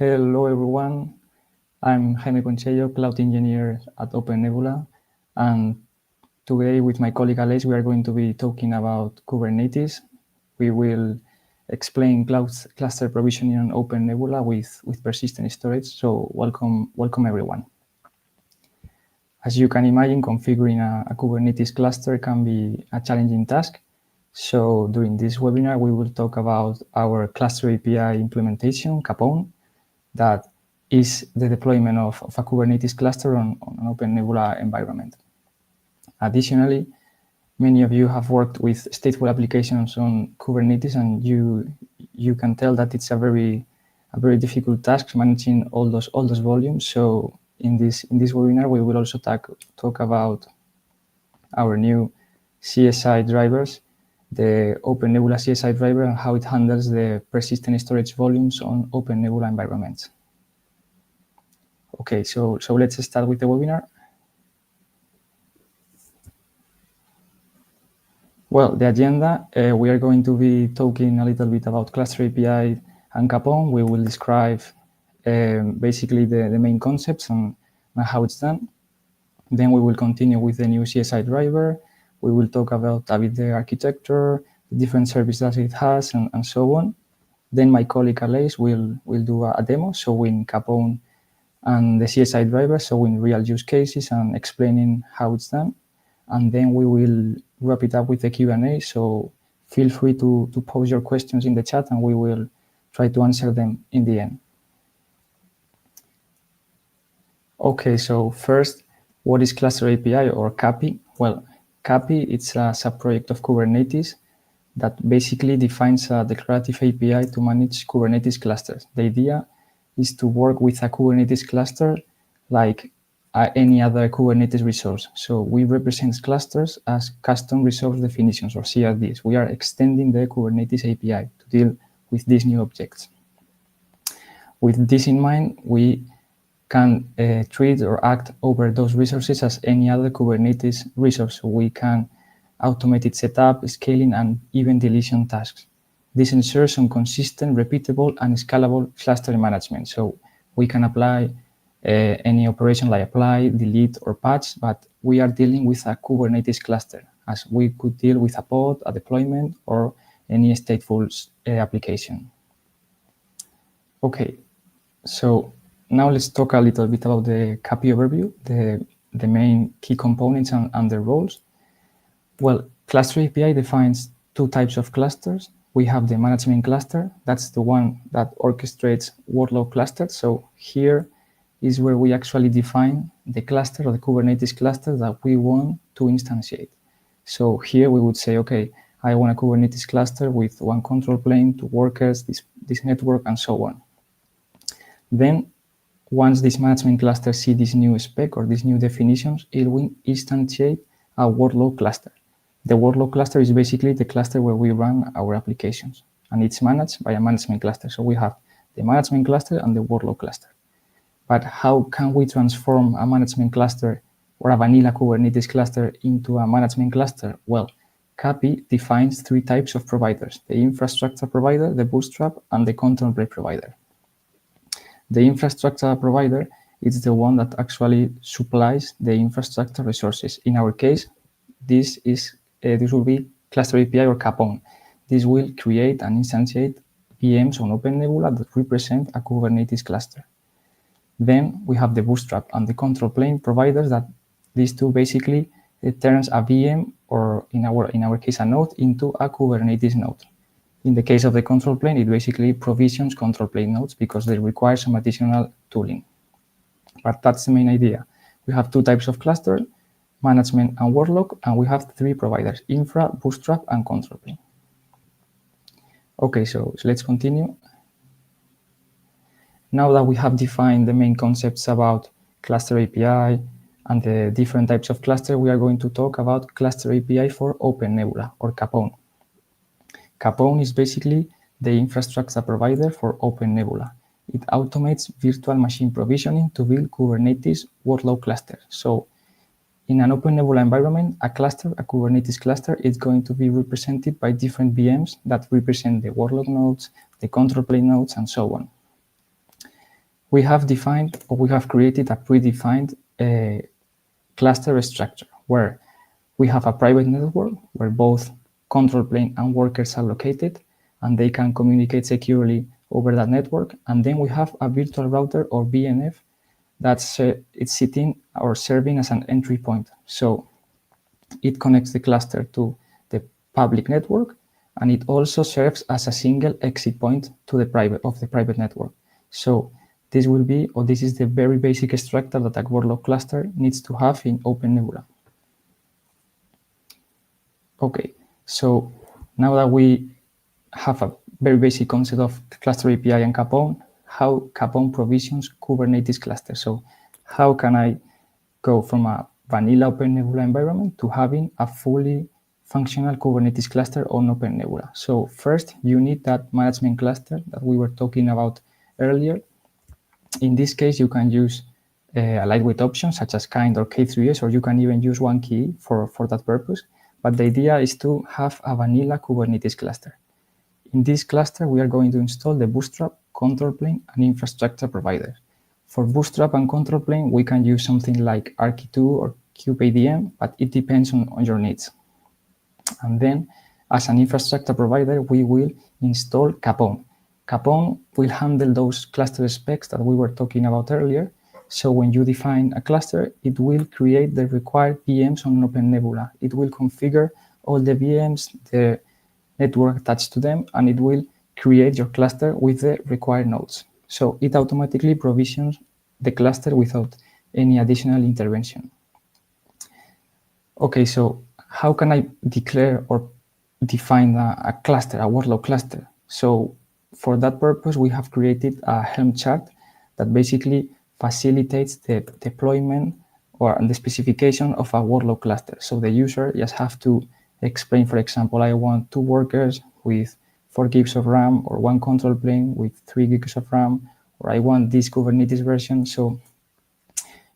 Hello, everyone. I'm Jaime Concheyo, cloud engineer at OpenNebula. And today, with my colleague Alex, we are going to be talking about Kubernetes. We will explain cloud cluster provisioning on OpenNebula with persistent storage. So welcome everyone. As you can imagine, configuring a Kubernetes cluster can be a challenging task. So during this webinar, we will talk about our cluster API implementation, CAPONE, that is the deployment of a Kubernetes cluster on an OpenNebula environment. Additionally, many of you have worked with stateful applications on Kubernetes, and you can tell that it's a very difficult task managing all those volumes. So in this webinar, we will also talk about our new CSI drivers, the OpenNebula CSI driver, and how it handles the persistent storage volumes on OpenNebula environments. Okay, so let's start with the webinar. Well, the agenda, we are going to be talking a little bit about Cluster API and CAPONE. We will describe basically the main concepts and how it's done. Then we will continue with the new CSI driver. We will talk about a bit the architecture, the different services that it has, and so on. Then my colleague Alex will do a demo showing CAPONE and the CSI driver, showing real use cases and explaining how it's done. And then we will wrap it up with the Q&A. So feel free to pose your questions in the chat, and we will try to answer them in the end. Okay, so first, what is Cluster API or CAPI? Well, CAPI, it's a subproject of Kubernetes that basically defines a declarative API to manage Kubernetes clusters. The idea is to work with a Kubernetes cluster like any other Kubernetes resource. So we represent clusters as custom resource definitions, or CRDs. We are extending the Kubernetes API to deal with these new objects. With this in mind, we can treat or act over those resources as any other Kubernetes resource. So we can automate its setup, scaling, and even deletion tasks. This ensures some consistent, repeatable, and scalable cluster management. So we can apply any operation like apply, delete, or patch, but we are dealing with a Kubernetes cluster, as we could deal with a pod, a deployment, or any stateful application. Okay, so now let's talk a little bit about the CAPI overview, the main key components and their roles. Well, Cluster API defines two types of clusters. We have the management cluster. That's the one that orchestrates workload clusters. So here is where we actually define the cluster or the Kubernetes cluster that we want to instantiate. So here we would say, okay, I want a Kubernetes cluster with one control plane, two workers, this network, and so on. Then once this management cluster sees this new spec or these new definitions, it will instantiate a workload cluster. The workload cluster is basically the cluster where we run our applications, and it's managed by a management cluster. So we have the management cluster and the workload cluster. But how can we transform a management cluster or a vanilla Kubernetes cluster into a management cluster? Well, CAPI defines three types of providers: the infrastructure provider, the bootstrap, and the control plane provider. The infrastructure provider is the one that actually supplies the infrastructure resources. In our case, this will be Cluster API or CAPONE. This will create and instantiate VMs on OpenNebula that represent a Kubernetes cluster. Then we have the bootstrap and the control plane providers that these two basically turns a VM, or in our case a node, into a Kubernetes node. In the case of the control plane, it basically provisions control plane nodes because they require some additional tooling. But that's the main idea. We have two types of cluster, management and workload, and we have three providers: infra, bootstrap, and control plane. Okay, so let's continue. Now that we have defined the main concepts about Cluster API and the different types of cluster, we are going to talk about Cluster API for OpenNebula, or CAPONE. CAPONE is basically the infrastructure provider for OpenNebula. It automates virtual machine provisioning to build Kubernetes workload clusters. So in an OpenNebula environment, a Kubernetes cluster, is going to be represented by different VMs that represent the workload nodes, the control plane nodes, and so on. we have defined, or we have created a predefined cluster structure where we have a private network where both control plane and workers are located and they can communicate securely over that network. And then we have a virtual router or VNF that's it's sitting or serving as an entry point. So it connects the cluster to the public network, and it also serves as a single exit point to the private network. So this will be, or this is the very basic structure that a workload cluster needs to have in OpenNebula. Okay, so now that we have a very basic concept of cluster API and CAPONE, how CAPONE provisions Kubernetes cluster. So how can I go from a vanilla OpenNebula environment to having a fully functional Kubernetes cluster on OpenNebula? So first, you need that management cluster that we were talking about earlier. In this case, you can use a lightweight option such as kind or K3s, or you can even use one key for that purpose. But the idea is to have a vanilla Kubernetes cluster. In this cluster, we are going to install the Bootstrap, control plane, and infrastructure provider. For Bootstrap and control plane, we can use something like Archi2 or kubeadm, but it depends on your needs. And then, as an infrastructure provider, we will install CAPONE. CAPONE will handle those cluster specs that we were talking about earlier. So when you define a cluster, it will create the required VMs on OpenNebula. It will configure all the VMs, the network attached to them, and it will create your cluster with the required nodes. So it automatically provisions the cluster without any additional intervention. Okay, so how can I declare or define a cluster, a workload cluster? So for that purpose, we have created a Helm chart that basically facilitates the deployment or the specification of a workload cluster. So the user just have to explain, for example, I want 2 workers with 4 gigs of RAM, or 1 control plane with 3 gigs of RAM, or I want this Kubernetes version. So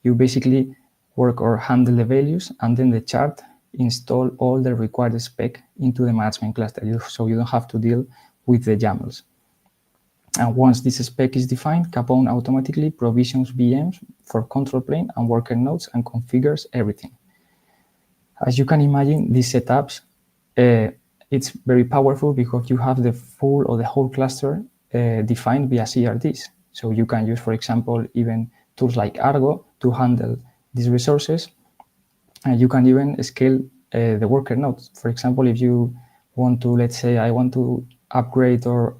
you basically work or handle the values, and then the chart install all the required spec into the management cluster, so you don't have to deal with the YAMLs. And once this spec is defined, CAPONE automatically provisions VMs for control plane and worker nodes and configures everything. As you can imagine, these setups, it's very powerful because you have the full or the whole cluster defined via CRDs. So you can use, for example, even tools like Argo to handle these resources. And you can even scale the worker nodes. For example, if you want to, let's say, I want to upgrade or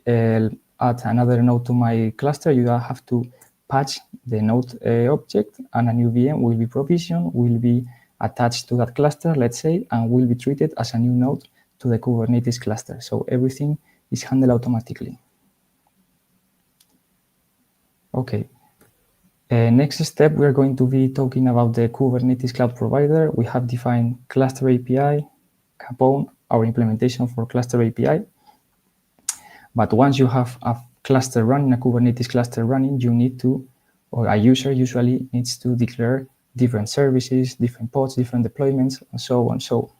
add another node to my cluster, you have to patch the node object, and a new VM will be provisioned, will be attached to that cluster, let's say, and will be treated as a new node to the Kubernetes cluster. So everything is handled automatically. Okay. Next step, we're going to be talking about the Kubernetes cloud provider. We have defined cluster API, CAPONE, our implementation for cluster API. But once you have a cluster running, a Kubernetes cluster running, you need to, or a user usually needs to declare different services, different pods, different deployments, and so on. So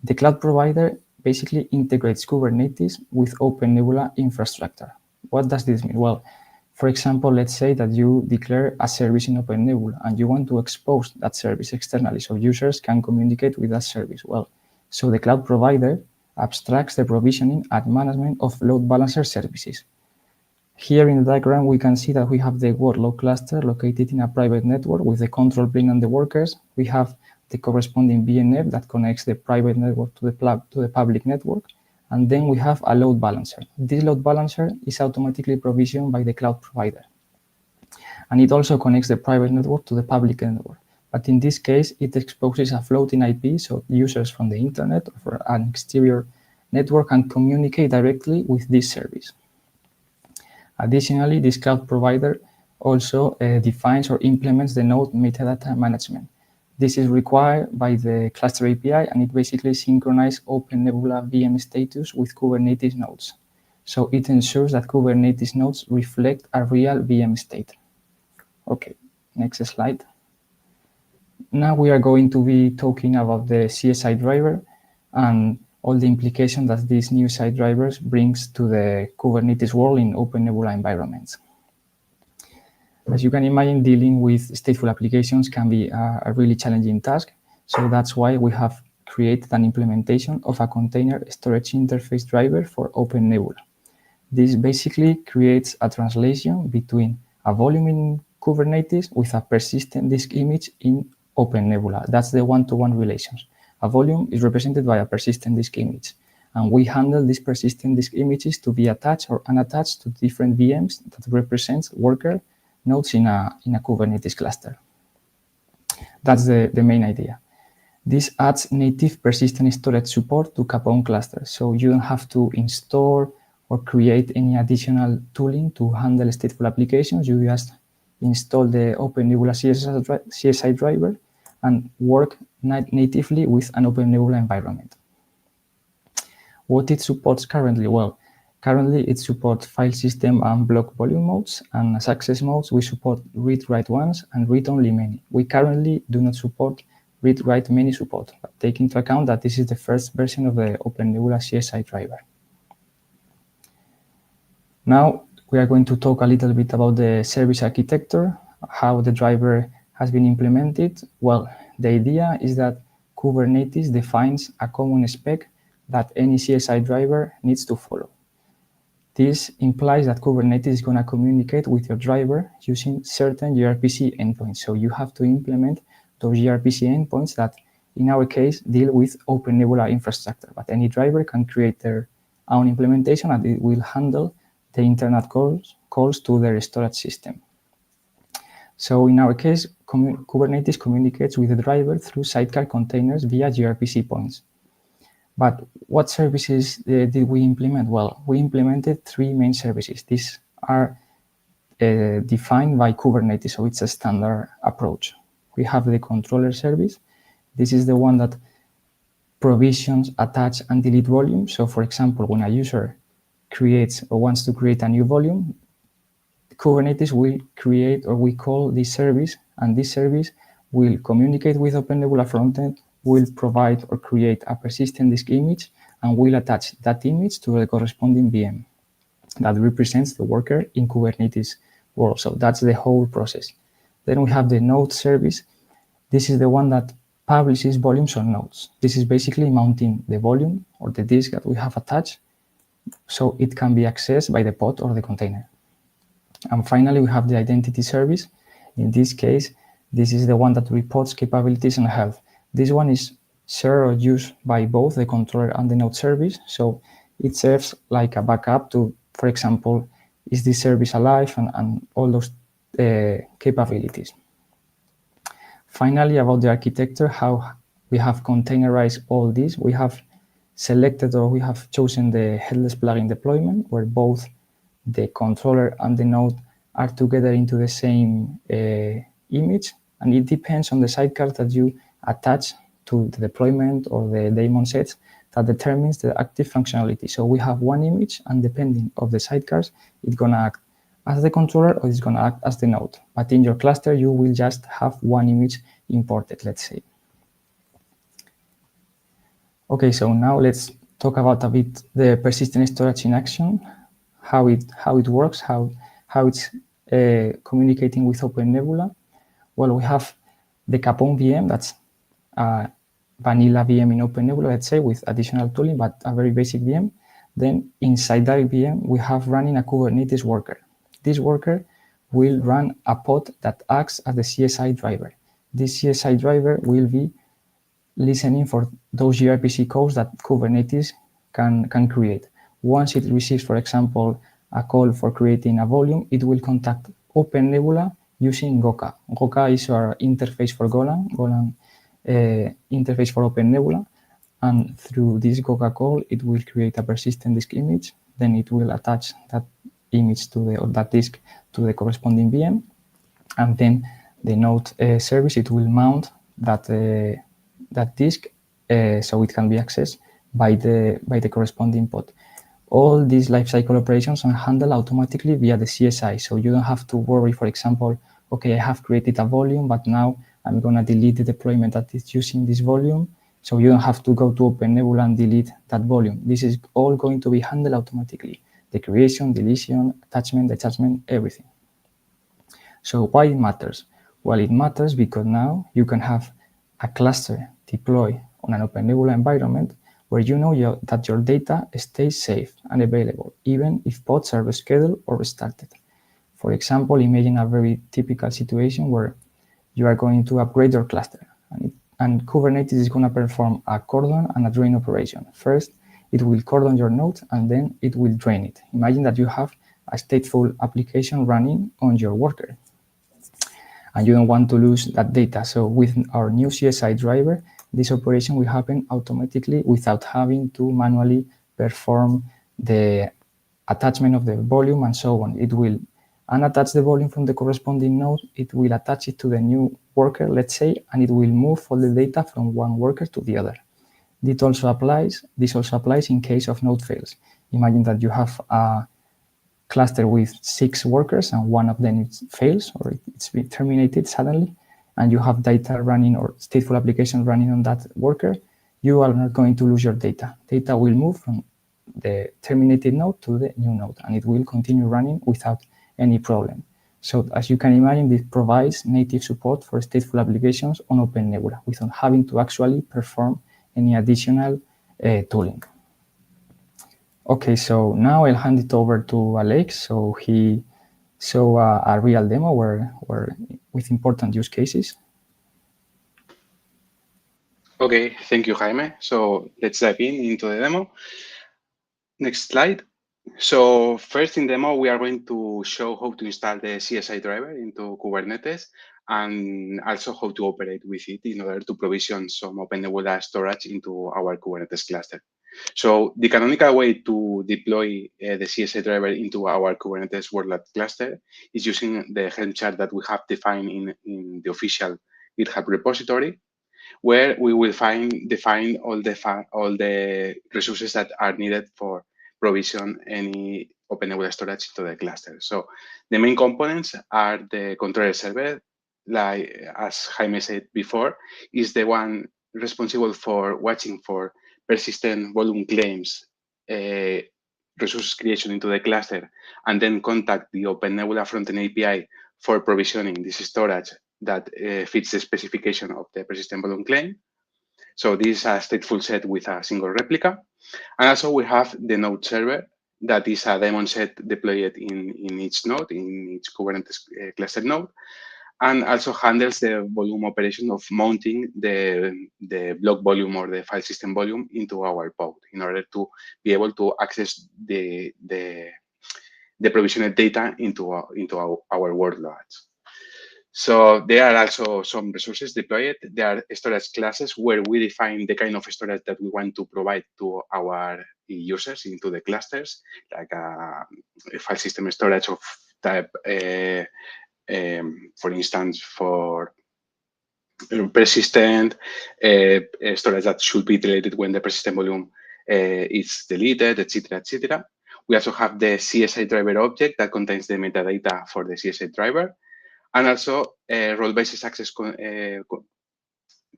the cloud provider basically integrates Kubernetes with OpenNebula infrastructure. What does this mean? Well, for example, let's say that you declare a service in OpenNebula and you want to expose that service externally so users can communicate with that service. Well, so the cloud provider abstracts the provisioning and management of load balancer services. Here in the diagram, we can see that we have the workload cluster located in a private network with the control plane and the workers. We have the corresponding VNF that connects the private network to the public network. And then we have a load balancer. This load balancer is automatically provisioned by the cloud provider. And it also connects the private network to the public network. But in this case, it exposes a floating IP, so users from the internet or an exterior network can communicate directly with this service. Additionally, this cloud provider also defines or implements the node metadata management. This is required by the cluster API, and it basically synchronizes OpenNebula VM status with Kubernetes nodes. So it ensures that Kubernetes nodes reflect a real VM state. Okay, next slide. Now we are going to be talking about the CSI driver and all the implications that these new site drivers brings to the Kubernetes world in OpenNebula environments. As you can imagine, dealing with stateful applications can be a really challenging task. So that's why we have created an implementation of a container storage interface driver for OpenNebula. This basically creates a translation between a volume in Kubernetes with a persistent disk image in OpenNebula. That's the one-to-one relations. A volume is represented by a persistent disk image. And we handle these persistent disk images to be attached or unattached to different VMs that represents worker nodes in a Kubernetes cluster. That's the main idea. This adds native persistent storage support to CAPONE clusters, so you don't have to install or create any additional tooling to handle stateful applications. You just install the OpenNebula CSI driver and work natively with an OpenNebula environment. What it supports currently? Well, currently it supports file system and block volume modes, and as access modes, we support read-write once and read-only many. We currently do not support read-write many support, but take into account that this is the first version of the OpenNebula CSI driver. Now, we are going to talk a little bit about the service architecture, how the driver has been implemented. Well, the idea is that Kubernetes defines a common spec that any CSI driver needs to follow. This implies that Kubernetes is going to communicate with your driver using certain gRPC endpoints. So you have to implement those gRPC endpoints that, in our case, deal with OpenNebula infrastructure. But any driver can create their own implementation, and it will handle the internet calls to their storage system. So in our case, Kubernetes communicates with the driver through sidecar containers via gRPC points. But what services did we implement? Well, we implemented three main services. These are defined by Kubernetes, so it's a standard approach. We have the controller service. This is the one that provisions, attach, and delete volume. So for example, when a user creates or wants to create a new volume, Kubernetes will create, or we call this service, and this service will communicate with OpenNebula frontend, will provide or create a persistent disk image, and will attach that image to the corresponding VM that represents the worker in Kubernetes world. So that's the whole process. Then we have the node service. This is the one that publishes volumes on nodes. This is basically mounting the volume or the disk that we have attached so it can be accessed by the pod or the container. And finally, we have the identity service. In this case, this is the one that reports capabilities and health. This one is shared or used by both the controller and the node service. So it serves like a backup to, for example, is this service alive, and all those capabilities. Finally, about the architecture, how we have containerized all this. We have selected, or we have chosen the headless plugin deployment, where both the controller and the node are together into the same image, and it depends on the sidecar that you attach to the deployment or the daemon sets that determines the active functionality. So we have one image, and depending on the sidecars, it's going to act as the controller or it's going to act as the node. But in your cluster, you will just have one image imported, let's say. Okay, so now let's talk about a bit the persistent storage in action, how it works, how it's communicating with OpenNebula. Well, we have the CAPONE VM, that's a vanilla VM in OpenNebula, let's say, with additional tooling, but a very basic VM. Then inside that VM, we have running a Kubernetes worker. This worker will run a pod that acts as the CSI driver. This CSI driver will be listening for those gRPC calls that Kubernetes can create. Once it receives, for example, a call for creating a volume, it will contact OpenNebula using Goka. Goka is our interface for Golang interface for OpenNebula, and through this Goka call, it will create a persistent disk image. Then it will attach that image or that disk to the corresponding VM, and then the node service, it will mount that disk so it can be accessed by the corresponding pod. All these lifecycle operations are handled automatically via the CSI, so you don't have to worry, for example, okay, I have created a volume, but now I'm going to delete the deployment that is using this volume, so you don't have to go to OpenNebula and delete that volume. This is all going to be handled automatically. The creation, deletion, attachment, detachment, everything. So why it matters? Well, it matters because now you can have a cluster deployed on an OpenNebula environment where you know that your data stays safe and available, even if pods are rescheduled or restarted. For example, imagine a very typical situation where you are going to upgrade your cluster, and Kubernetes is going to perform a cordon and a drain operation. First, it will cordon your node, and then it will drain it. Imagine that you have a stateful application running on your worker, and you don't want to lose that data. So with our new CSI driver, this operation will happen automatically without having to manually perform the attachment of the volume and so on. It will unattach the volume from the corresponding node, it will attach it to the new worker, let's say, and it will move all the data from one worker to the other. This also applies in case of node fails. Imagine that you have a cluster with 6 workers and one of them fails or it's been terminated suddenly, and you have data running or stateful application running on that worker. You are not going to lose your data. Data will move from the terminated node to the new node, and it will continue running without any problem. So as you can imagine, this provides native support for stateful applications on OpenNebula without having to actually perform any additional tooling. Okay, so now I'll hand it over to Alex. So he show a real demo where with important use cases. Okay, thank you, Jaime. So let's dive into the demo. Next slide. So first in demo, we are going to show how to install the CSI driver into Kubernetes and also how to operate with it in order to provision some OpenNebula storage into our Kubernetes cluster. So the canonical way to deploy the CSI driver into our Kubernetes workload cluster is using the Helm chart that we have defined in the official GitHub repository, where we will define all the resources that are needed for provision any OpenNebula storage to the cluster. So the main components are the controller server, like as Jaime said before, is the one responsible for watching for persistent volume claims, resource creation into the cluster, and then contact the OpenNebula frontend API for provisioning this storage that fits the specification of the persistent volume claim. So this is a stateful set with a single replica. And also we have the node server that is a daemon set deployed in each node, in each Kubernetes cluster node, and also handles the volume operation of mounting the block volume or the file system volume into our pod in order to be able to access the provisioned data into our workloads. So there are also some resources deployed. There are storage classes where we define the kind of storage that we want to provide to our users into the clusters, like a file system storage of type, for instance, for persistent storage that should be deleted when the persistent volume is deleted, etc., etc. We also have the CSI driver object that contains the metadata for the CSI driver, and also role-based access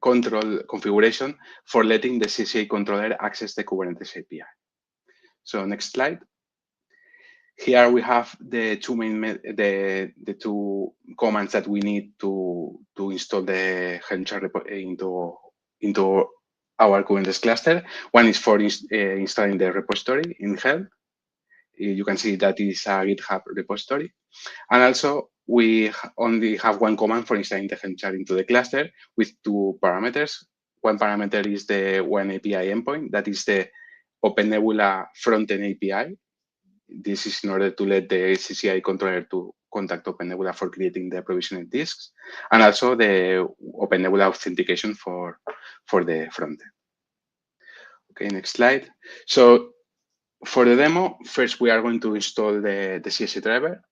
control configuration for letting the CSI controller access the Kubernetes API. So next slide. Here we have the two main the two commands that we need to install the Helm chart into our Kubernetes cluster. One is for installing the repository in Helm. You can see that is a GitHub repository. And also, we only have one command for installing the Helm chart into the cluster with two parameters. One parameter is the one API endpoint, that is the OpenNebula frontend API. This is in order to let the CCI controller to contact OpenNebula for creating the provisioned disks, and also the OpenNebula authentication for the frontend. Okay, next slide. So for the demo, first we are going to install the CSI driver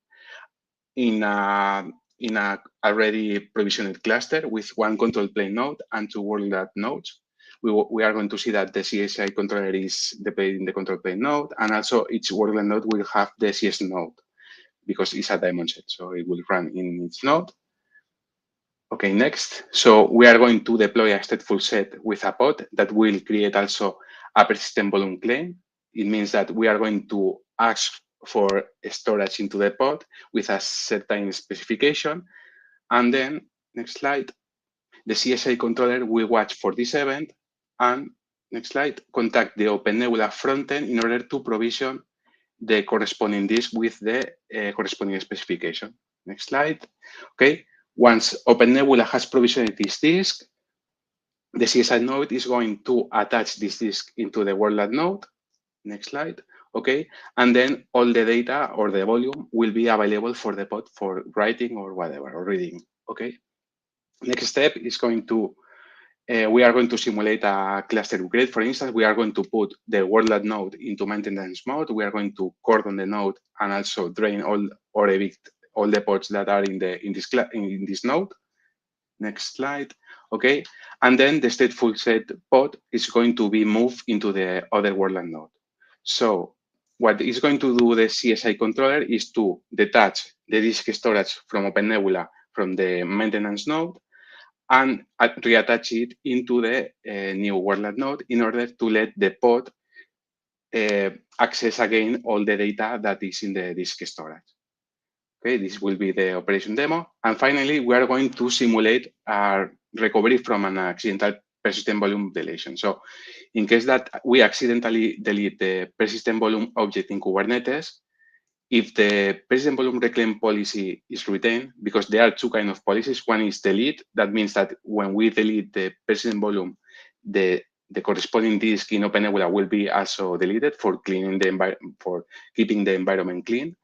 in a already provisioned cluster with one control plane node and two workload nodes. We are going to see that the CSI controller is deployed in the control plane node, and also each workload node will have the CS node because it's a daemon set, so it will run in its node. Okay, next. So we are going to deploy a stateful set with a pod that will create also a persistent volume claim. It means that we are going to ask for storage into the pod with a certain specification. And then, next slide, the CSI controller will watch for this event and, next slide, contact the OpenNebula frontend in order to provision the corresponding disk with the corresponding specification. Next slide. Okay. Once OpenNebula has provisioned this disk, the CSI node is going to attach this disk into the world node. Next slide. Okay. And then all the data or the volume will be available for the pod for writing or whatever, or reading. Okay. Next step is going to, we are going to simulate a cluster upgrade. For instance, we are going to put the world node into maintenance mode. We are going to cordon the node and also drain all or evict all the pods that are in this node. Next slide. Okay. And then the stateful set pod is going to be moved into the other world node. So what is going to do the CSI controller is to detach the disk storage from OpenNebula from the maintenance node and reattach it into the new world node in order to let the pod access again all the data that is in the disk storage. Okay, this will be the operation demo. And finally, we are going to simulate a recovery from an accidental persistent volume deletion. So in case that we accidentally delete the persistent volume object in Kubernetes, if the persistent volume reclaim policy is retained, because there are two kinds of policies. One is delete. That means that when we delete the persistent volume, the corresponding disk in OpenNebula will be also deleted for cleaning the environment, for keeping the environment clean.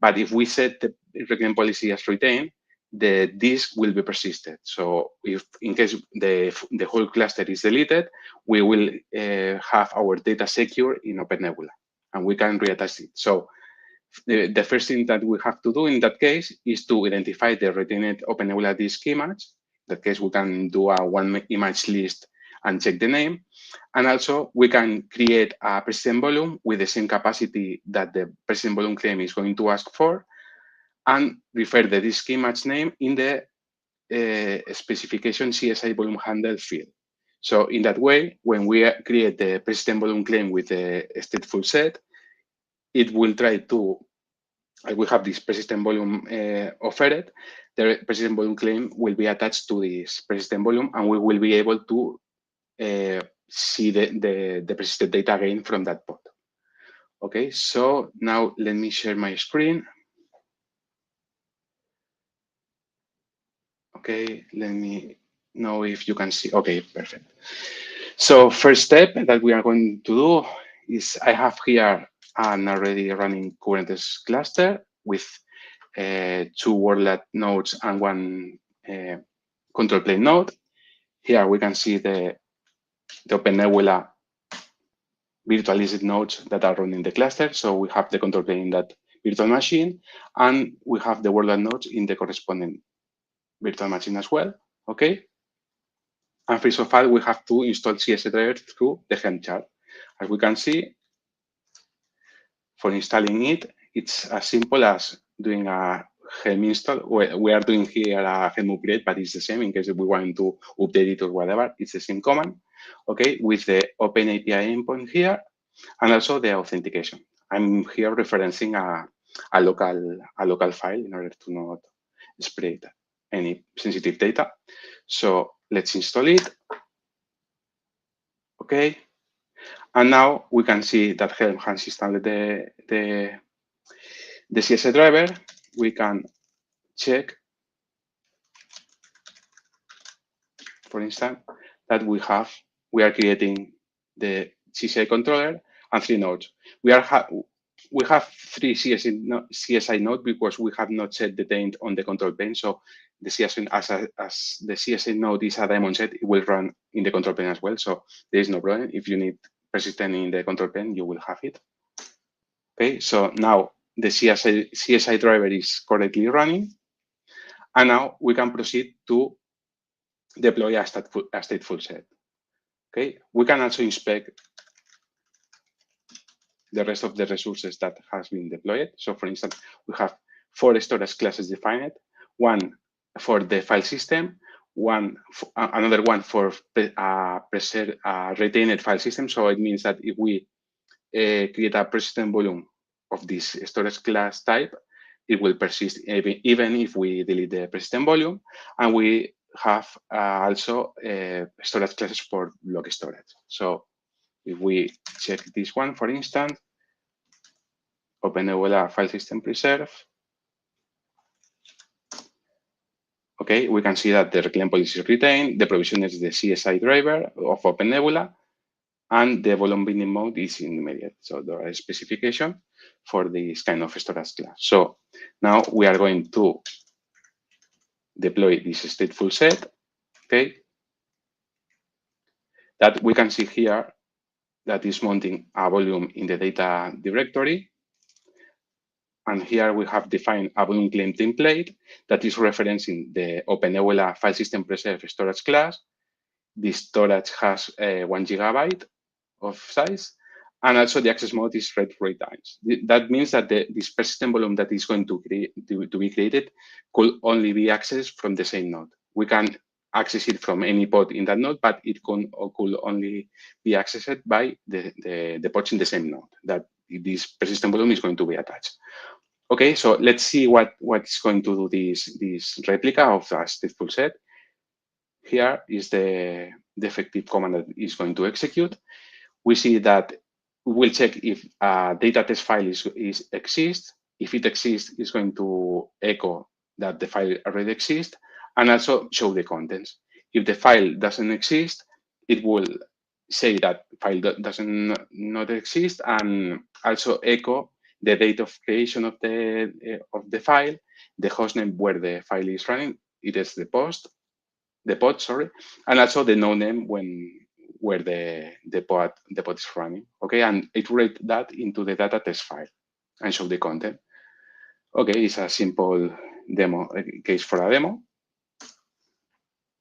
But if we set the reclaim policy as retained, the disk will be persisted. So if in case the whole cluster is deleted, we will have our data secure in OpenNebula and we can reattach it. So the first thing that we have to do in that case is to identify the retained OpenNebula disk image. In that case, we can do a one image list and check the name. And also, we can create a persistent volume with the same capacity that the persistent volume claim is going to ask for and refer the disk image name in the specification CSI volume handle field. So in that way, when we create the persistent volume claim with the stateful set, it will try to, we have this persistent volume offered, the persistent volume claim will be attached to this persistent volume and we will be able to see the persistent data again from that pod. Okay, so now let me share my screen. Okay, let me know if you can see. Okay, perfect. So first step that we are going to do is I have here an already running Kubernetes cluster with 2 world nodes and 1 control plane node. Here we can see the OpenNebula virtualized nodes that are running the cluster. So we have the control plane in that virtual machine, and we have the world nodes in the corresponding virtual machine as well. Okay. And first of all, we have to install CSI driver through the Helm chart. As we can see, for installing it, it's as simple as doing a Helm install. We are doing here a Helm upgrade, but it's the same in case we want to update it or whatever. It's the same command, okay, with the Open API endpoint here, and also the authentication. I'm here referencing a local file in order to not spread any sensitive data. So let's install it. Okay. And now we can see that Helm has installed the CSI driver. We can check, for instance, that we are creating the CSI controller and 3 nodes. We have 3 CSI nodes because we have not set the date on the control plane. So the CSI, as the CSI node is a daemon set, it will run in the control plane as well. So there is no problem. If you need persistent in the control plane, you will have it. Okay, so now the CSI driver is correctly running. And now we can proceed to deploy a stateful set. Okay, we can also inspect the rest of the resources that has been deployed. So for instance, we have 4 storage classes defined, 1 for the file system, another one for retained file system. So it means that if we create a persistent volume of this storage class type, it will persist even if we delete the persistent volume. And we have also storage classes for block storage. So if we check this one, for instance, OpenNebula file system preserve, okay, we can see that the reclaim policy is retained, the provision is the CSI driver of OpenNebula, and the volume binding mode is immediate. So there are specifications for this kind of storage class. So now we are going to deploy this stateful set, okay, that we can see here that is mounting a volume in the data directory. And here we have defined a volume claim template that is referencing the OpenNebula file system preserve storage class. The storage has 1 GB of size, and also the access mode is read 3 times. That means that this persistent volume that is going to be created could only be accessed from the same node. We can access it from any pod in that node, but it could only be accessed by the pods in the same node that this persistent volume is going to be attached. Okay, so let's see what is going to do this replica of the stateful set. Here is the effective command that is going to execute. We see that we will check if a data test file exists. If it exists, it's going to echo that the file already exists and also show the contents. If the file doesn't exist, it will say that file doesn't not exist and also echo the date of creation of the file, the hostname where the file is running. It is the pod, and also the node name where the pod is running. Okay, and iterate that into the data test file and show the content. Okay, it's a simple demo case for a demo.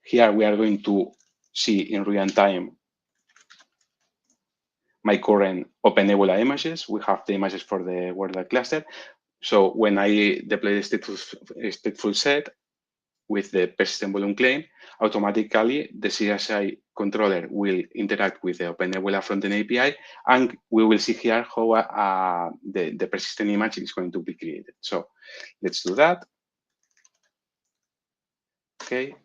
Here we are going to see in real time my current OpenNebula images. We have the images for the WordLab cluster. So when I deploy the stateful set with the persistent volume claim, automatically the CSI controller will interact with the OpenNebula frontend API, and we will see here how the persistent image is going to be created. So let's do that. Okay.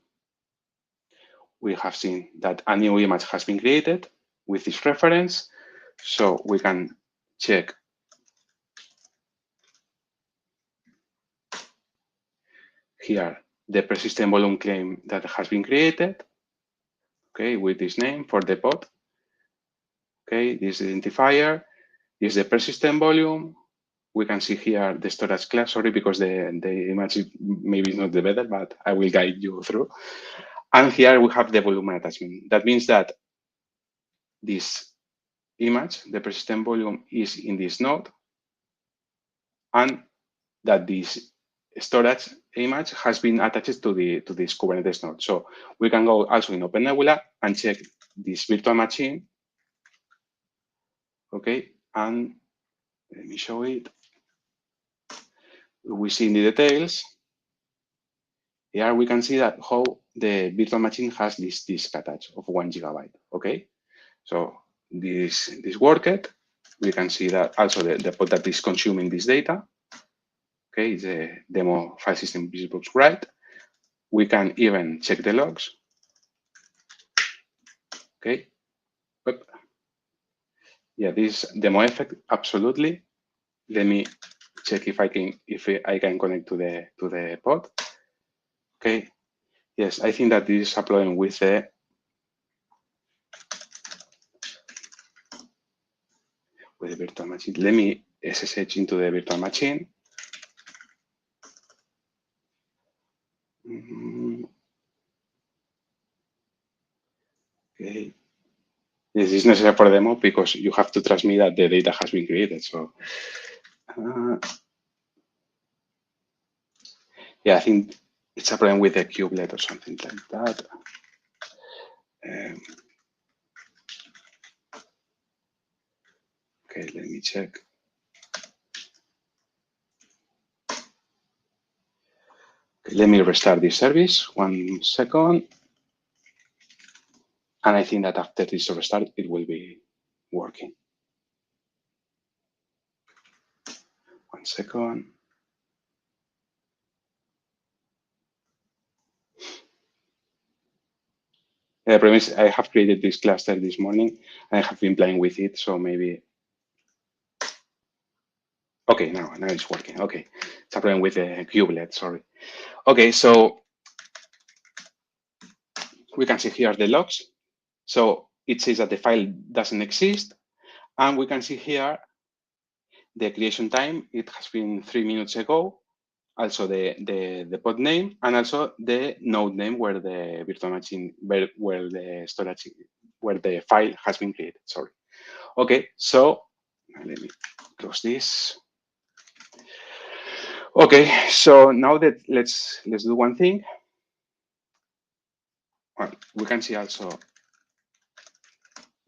We have seen that a new image has been created with this reference. So we can check here the persistent volume claim that has been created, okay, with this name for the pod. Okay, this identifier is the persistent volume. We can see here the storage class, sorry, because the image maybe is not the better, but I will guide you through. And here we have the volume attachment. That means that this image, the persistent volume, is in this node, and that this storage image has been attached to this Kubernetes node. So we can go also in OpenNebula and check this virtual machine. Okay, and let me show it. We see in the details. Here we can see that how the virtual machine has this disk attached of 1 GB. Okay, so this worked. We can see that also the pod that is consuming this data. Okay, it's a demo file system business write. We can even check the logs. Okay, yeah, this demo effect absolutely. Let me check if I can connect to the pod. Okay, yes, I think that this is a problem with the virtual machine. Let me SSH into the virtual machine. Okay. This is necessary for the demo because you have to trust me that the data has been created. So, yeah, I think it's a problem with the kubelet or something like that. Okay, let me check. Okay, let me restart this service. 1 second. And I think that after this restart, it will be working. second. The problem is I have created this cluster this morning and I have been playing with it, so maybe. Okay, now it's working. Okay, it's a problem with the kubelet, sorry. Okay, so we can see here the logs. So it says that the file doesn't exist. And we can see here the creation time. It has been 3 minutes ago. Also the pod name and also the node name where the virtual machine, where the storage, where the file has been created, sorry. Okay, so let me close this. Okay, so now that let's do one thing. Well, we can see also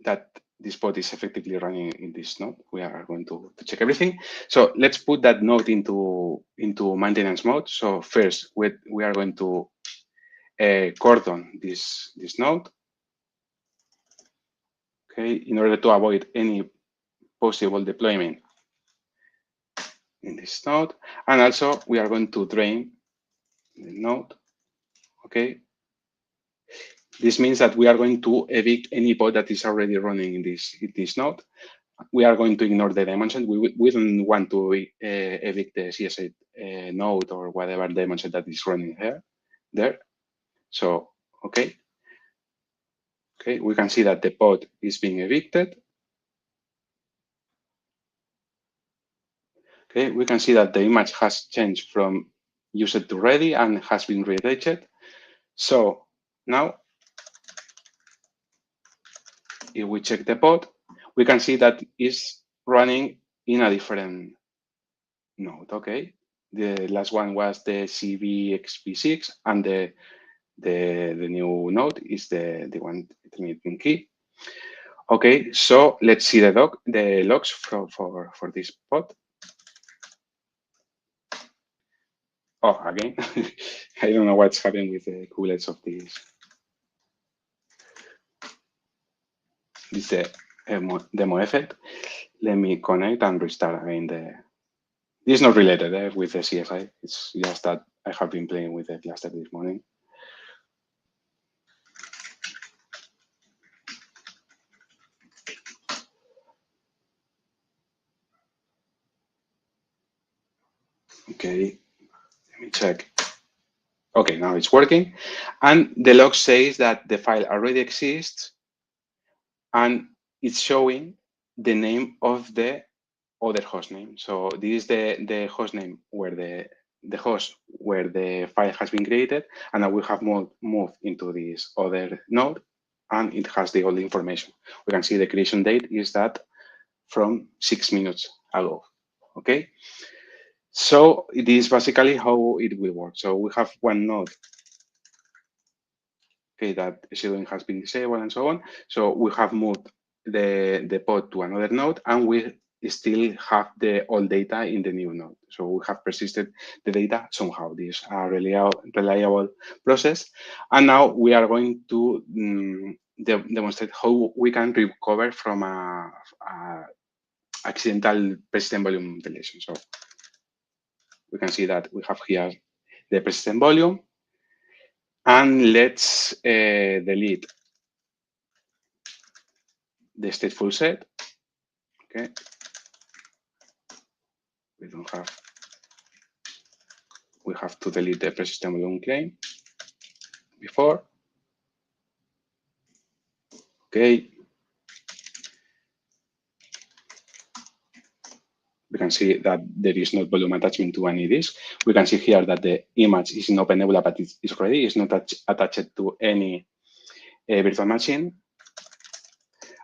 that this pod is effectively running in this node. We are going to check everything. So let's put that node into maintenance mode. So first, we are going to cordon this node. Okay, in order to avoid any possible deployment in this node. And also we are going to drain the node. Okay. This means that we are going to evict any pod that is already running in this node. We are going to ignore the dimension. We don't want to evict the CSA node or whatever dimension that is running there. So, okay. Okay, we can see that the pod is being evicted. Okay, we can see that the image has changed from used to ready and has been redirected. So now, if we check the pod, we can see that it's running in a different node. Okay, the last one was the CVXP6, and the new node is the one terminating key. Okay, so let's see the logs for this pod. Oh, again, I don't know what's happening with the couplets of this. This is the demo effect. Let me connect and restart again. This is not related with the CSI. It's just that I have been playing with the cluster this morning. Okay, let me check. Okay, now it's working. And the log says that the file already exists and it's showing the name of the other host name. So this is the host name where the host where the file has been created, and now we have moved into this other node, and it has the old information. We can see the creation date is that from 6 minutes ago. Okay, so it is basically how it will work. So we have one node. Okay, that scheduling has been disabled and so on. So we have moved the pod to another node, and we still have the old data in the new node. So we have persisted the data somehow. This is a reliable process. And now we are going to demonstrate how we can recover from a accidental persistent volume deletion. So we can see that we have here the persistent volume. And let's delete the stateful set. Okay. We have to delete the persistent volume claim before. Okay. We can see that there is no volume attachment to any disk. We can see here that the image is in OpenNebula, but it's ready. It's not attached to any virtual machine.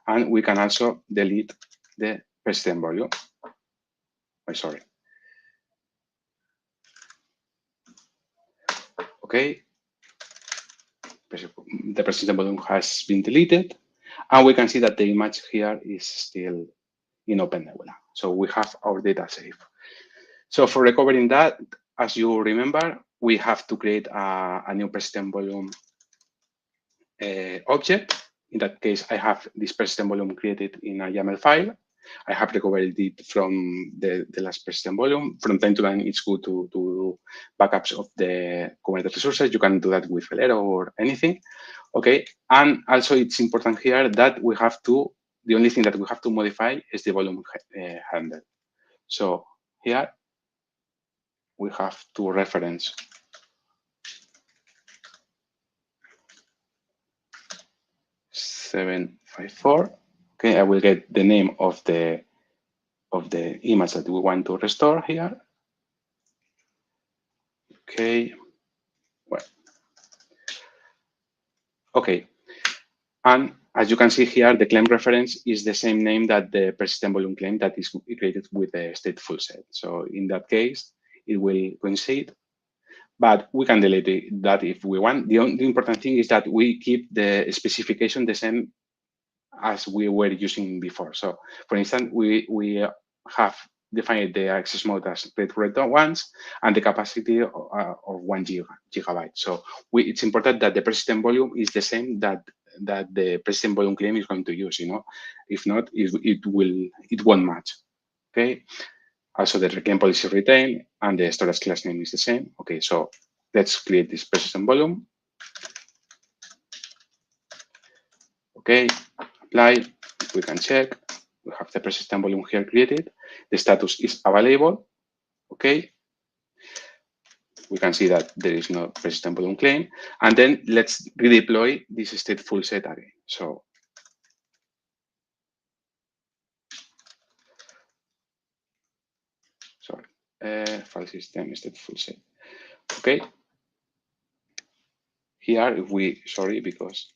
And we can also delete the persistent volume. Oh, sorry. Okay. The persistent volume has been deleted. And we can see that the image here is still in OpenNebula. So we have our data safe. So for recovering that, as you remember, we have to create a new persistent volume object. In that case, I have this persistent volume created in a YAML file. I have recovered it from the last persistent volume. From time to time, it's good to do backups of the Kubernetes resources. You can do that with Velero or anything. Okay, and also it's important here that we have to, the only thing that we have to modify is the volume handle. So here we have to reference .754. Okay, I will get the name of the image that we want to restore here. Okay, well, okay. And as you can see here, the claim reference is the same name that the persistent volume claim that is created with the stateful set. So in that case, it will coincide, but we can delete that if we want. The important thing is that we keep the specification the same as we were using before. So for instance, we have defined the access mode as read once and the capacity of 1 gigabyte. So it's important that the persistent volume is the same that the persistent volume claim is going to use. If not, it won't match. Okay. Also, the reclaim policy retain and the storage class name is the same. Okay, so let's create this persistent volume. Okay, apply. We can check. We have the persistent volume here created. The status is available. Okay. We can see that there is no persistent volume claim. And then let's redeploy this stateful set again. So sorry, file system stateful set. Okay. Here, if we, sorry, because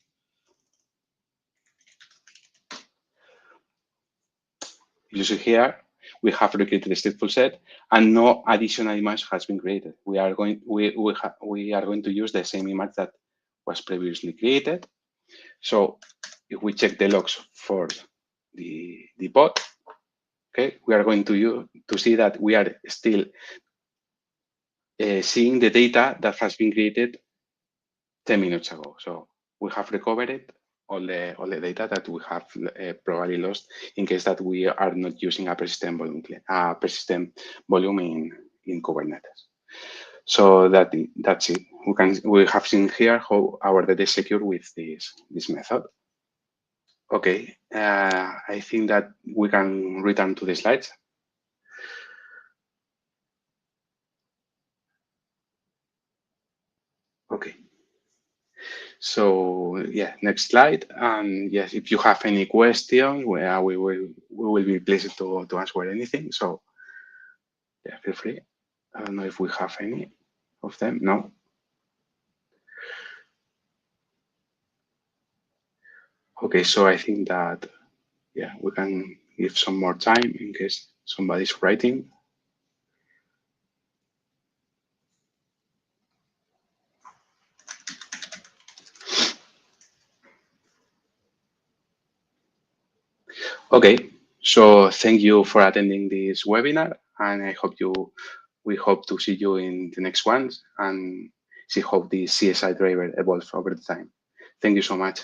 you see here, we have recreated the stateful set and no additional image has been created. We are going to use the same image that was previously created. So if we check the logs for the pod, okay, we are going to see that we are still seeing the data that has been created 10 minutes ago. So we have recovered all the data that we have probably lost in case that we are not using a persistent volume in Kubernetes. So that's it. We have seen here how our data is secured with this method. Okay, I think that we can return to the slides. Okay. So yeah, next slide. And yes, if you have any questions, we will be pleased to answer anything. So yeah, feel free. I don't know if we have any of them. No. Okay, so I think that yeah, we can give some more time in case somebody's writing. Okay, so thank you for attending this webinar, and we hope to see you in the next ones and see how the CSI driver evolves over the time. Thank you so much.